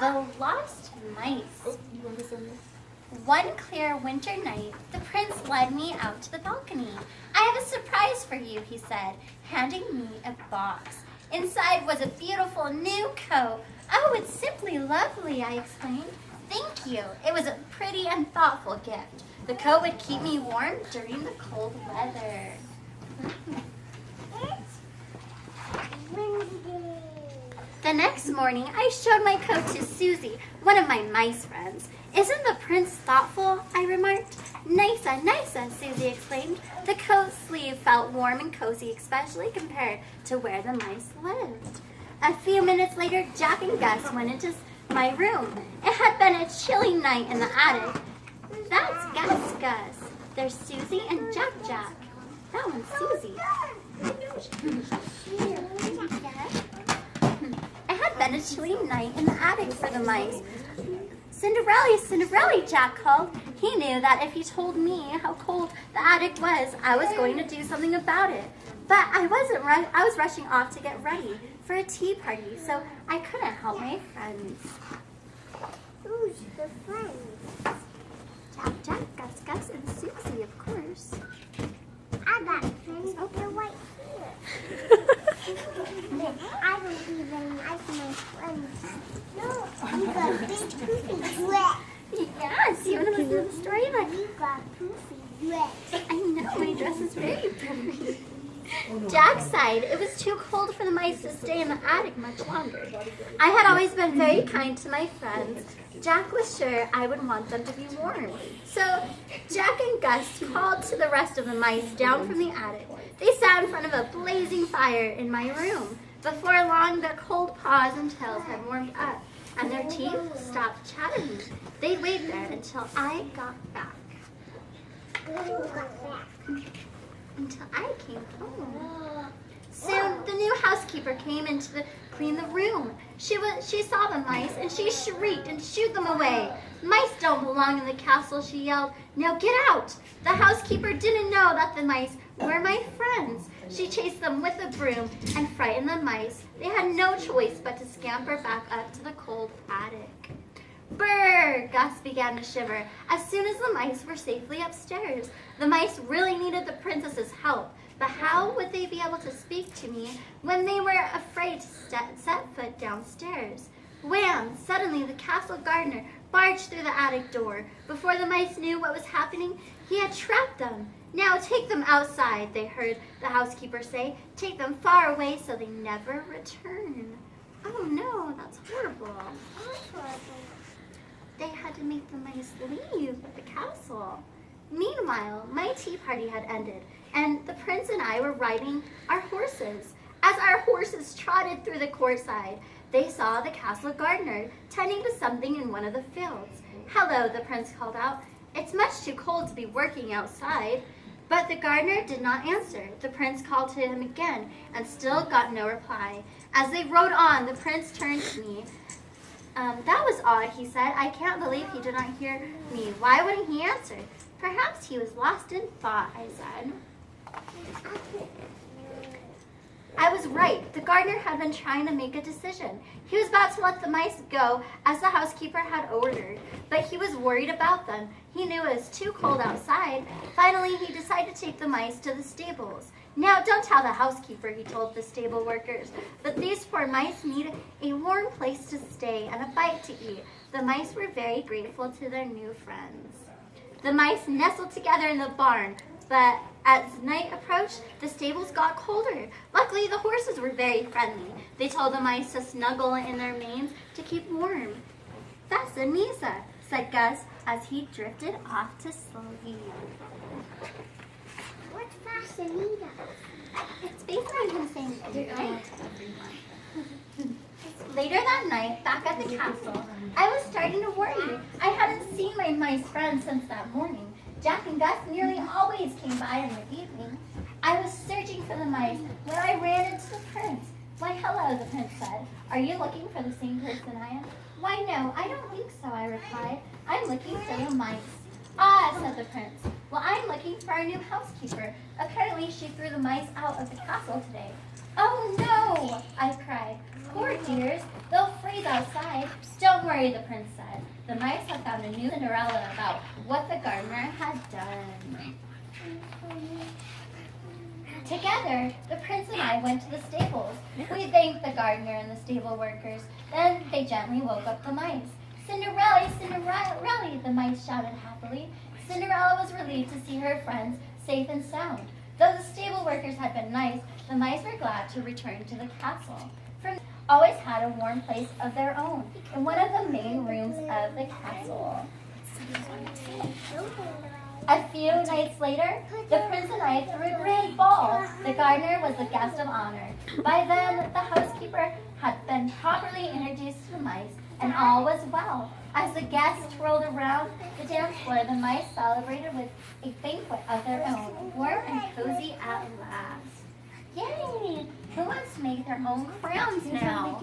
The Lost Mice. One clear winter night, the prince led me out to the balcony. I have a surprise for you, he said, handing me a box. Inside was a beautiful new coat. Oh, it's simply lovely, I exclaimed. Thank you. It was a pretty and thoughtful gift. The coat would keep me warm during the cold weather. The next morning, I showed my coat to Susie, one of my mice friends. Isn't the prince thoughtful? I remarked. Nice-a, nice-a, Susie exclaimed. The coat sleeve felt warm and cozy, especially compared to where the mice lived. A few minutes later, Jack and Gus went into my room. It had been a chilly night in the attic. That's Gus. There's Susie and Jack. That one's Susie. It had been a chilly night in the attic for the mice. Cinderella, Jack called. He knew that if he told me how cold the attic was, I was going to do something about it. But I was rushing off to get ready for a tea party, so I couldn't help my friends. Who's the friends? Jack, Gus, and Susie, of course. I got friends over right here. I don't even like my friends. No, you got big poofy wet. Yes, you want to listen to the story? You got poofy wet. I know, my dress is very pretty. Jack sighed. It was too cold for the mice to stay in the attic much longer. I had always been very kind to my friends. Jack was sure I would want them to be warm. So Jack and Gus called to the rest of the mice down from the attic. They sat in front of a blazing fire in my room. Before long, their cold paws and tails had warmed up, and their teeth stopped chattering. They laid there until I got back. Until I came home. Soon, the new housekeeper came in to clean the room. She saw the mice, and she shrieked and shooed them away. Mice don't belong in the castle, she yelled. Now get out! The housekeeper didn't know that the mice were my friends. She chased them with a broom and frightened the mice. They had no choice but to scamper back up to the cold attic. Brr! Gus began to shiver as soon as the mice were safely upstairs. The mice really needed the princess's help, but how would they be able to speak to me when they were afraid to set foot downstairs? Wham! Suddenly the castle gardener barged through the attic door. Before the mice knew what was happening, he had trapped them. Now take them outside, they heard the housekeeper say. Take them far away so they never return. Oh no, that's horrible. They had to make the mice leave the castle. Meanwhile, my tea party had ended, and the prince and I were riding our horses. As our horses trotted through the courtside, they saw the castle gardener tending to something in one of the fields. Hello, the prince called out. It's much too cold to be working outside. But the gardener did not answer. The prince called to him again and still got no reply. As they rode on, the prince turned to me. That was odd, he said. I can't believe he did not hear me. Why wouldn't he answer? Perhaps he was lost in thought, I said. I was right. The gardener had been trying to make a decision. He was about to let the mice go as the housekeeper had ordered, but he was worried about them. He knew it was too cold outside. Finally, he decided to take the mice to the stables. Now, don't tell the housekeeper, he told the stable workers, but these poor mice need a warm place to stay and a bite to eat. The mice were very grateful to their new friends. The mice nestled together in the barn, but as night approached, the stables got colder. Luckily, the horses were very friendly. They told the mice to snuggle in their manes to keep warm. Fascinisa, said Gus as he drifted off to sleep. What's Fascinita? It's based on him saying good night to everyone. Later that night, back at the castle, I was starting to worry. I hadn't seen my mice friends since that morning. Jack and Gus nearly always came by in the evening. I was searching for the mice when I ran into the prince. Why, hello, the prince said. Are you looking for the same person I am? Why, no, I don't think so, I replied. I'm looking for the mice. Ah, said the prince. Well, I'm looking for our new housekeeper. Apparently, she threw the mice out of the castle today. Oh, no, I cried. Poor dears, they'll freeze outside. Don't Don't worry, the prince said. The mice have found a new Cinderella about what the gardener had done. Together, the prince and I went to the stables. We thanked the gardener and the stable workers. Then they gently woke up the mice. Cinderella, Cinderella, the mice shouted happily. Cinderella was relieved to see her friends safe and sound. Though the stable workers had been nice, the mice were glad to return to the castle. For always had a warm place of their own in one of the main rooms of the castle. A few nights later, the prince and I threw a grand ball. The gardener was the guest of honor. By then, the housekeeper had been properly introduced to the mice, and all was well. As the guests twirled around the dance floor, the mice celebrated with a banquet of their own, warm and cozy at last. Yay! Who wants to make their own crowns now?